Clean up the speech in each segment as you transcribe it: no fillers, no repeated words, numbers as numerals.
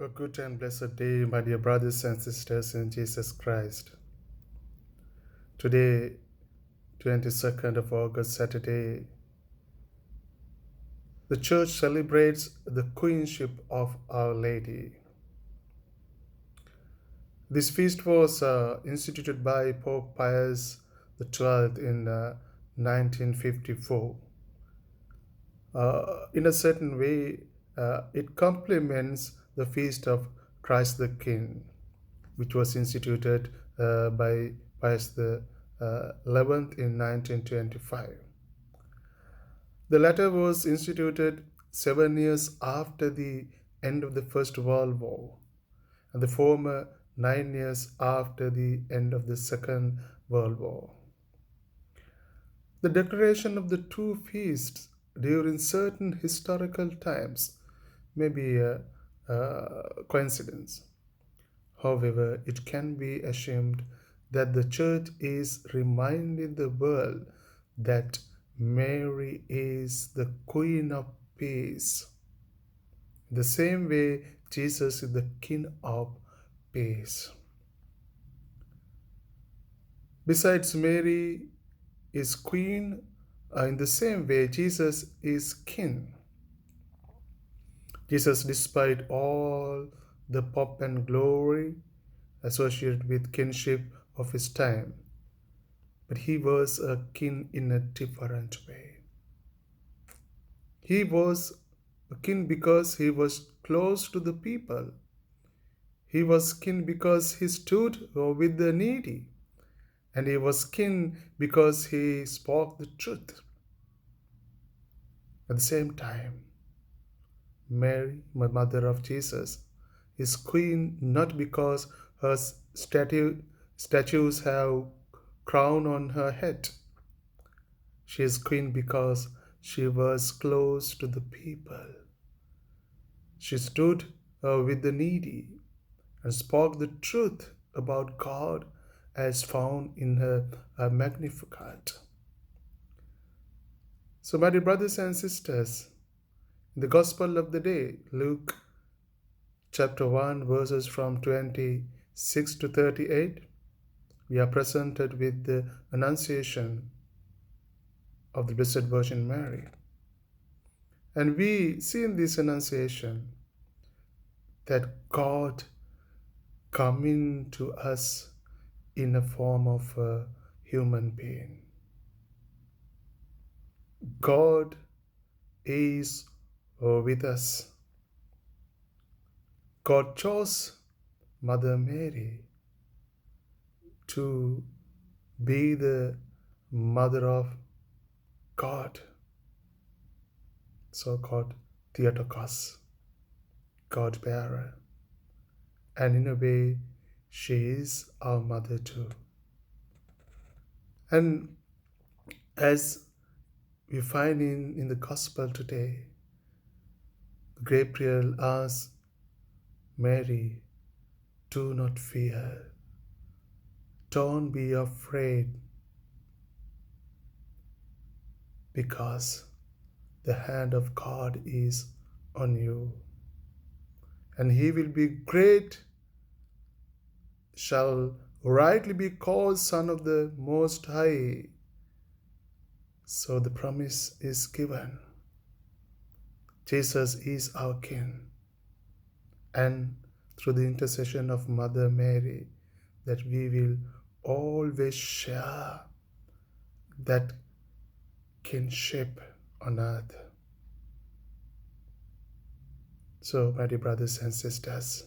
A good and blessed day, my dear brothers and sisters in Jesus Christ. Today, 22nd of August, Saturday, the Church celebrates the Queenship of Our Lady. This feast was instituted by Pope Pius XII in 1954. In a certain way, it complements the feast of Christ the King, which was instituted by Pius the 11th in 1925. The latter was instituted 7 years after the end of the First World War, and the former 9 years after the end of the Second World War. The declaration of the two feasts during certain historical times may be a coincidence. However, it can be assumed that the Church is reminding the world that Mary is the Queen of Peace. In the same way, Jesus is the King of Peace. Besides, Mary is Queen. In the same way, Jesus is King. Jesus, despite all the pomp and glory associated with kingship of his time, but he was a king in a different way. He was a king because he was close to the people. He was king because he stood with the needy. And he was king because he spoke the truth. At the same time, Mary, my mother of Jesus, is queen not because her statues have crown on her head. She is queen because she was close to the people. She stood with the needy and spoke the truth about God as found in her Magnificat. So, my dear brothers and sisters, in the Gospel of the day, Luke chapter 1, verses from 26 to 38, we are presented with the Annunciation of the Blessed Virgin Mary. And we see in this Annunciation that God coming to us in a form of a human being. God is with us. God chose Mother Mary to be the mother of God, so-called Theotokos, God bearer. And in a way, she is our mother too. And as we find in the Gospel today, Gabriel asks Mary, do not fear. Don't be afraid, because the hand of God is on you. And he will be great, shall rightly be called Son of the Most High. So the promise is given. Jesus is our King. And through the intercession of Mother Mary, that we will always share that kinship on earth. So, my dear brothers and sisters,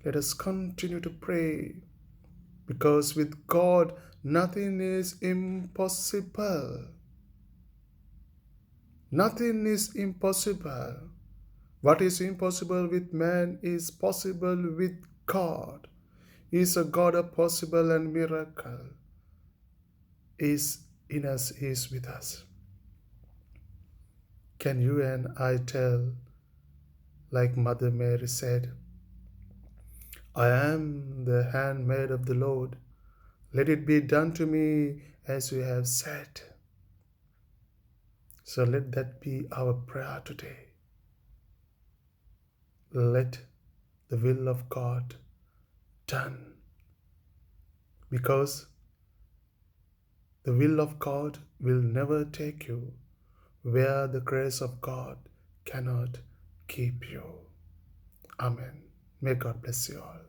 let us continue to pray, because with God nothing is impossible. Nothing is impossible. What is impossible with man is possible with God. He is a God of possible and miracle. He is in us, He is with us. Can you and I tell, like Mother Mary said, I am the handmaid of the Lord. Let it be done to me as you have said. So let that be our prayer today. Let the will of God done, because the will of God will never take you where the grace of God cannot keep you. Amen. May God bless you all.